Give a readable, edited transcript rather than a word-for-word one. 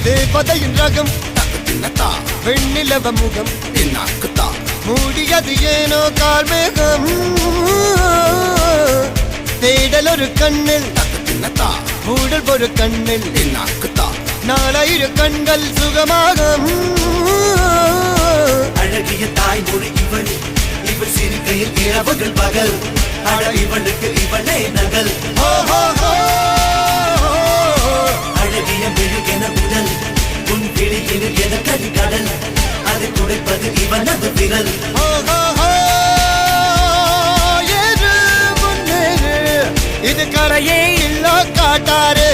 தேவதையின் ரகம் வெண்ணிலவ முகம் மூடியது ஏனோ கார்மேகம் தேடல் ஒரு கண்ணில் மூடல் ஒரு கண்ணில் நாளையிரு கண்கள் சுகமாக அழகிய தாய்மொழி இவள் இவள் சிறுகையில் இரவுகள் பகல் அழ இவளுக்கு இவளே நகல் அழகிய மெழுகென உடல் உன் கிளியில் என கரிகடல் அதை துடைப்பது இவனது விரல் இது கரையே இல்ல காட்டாரு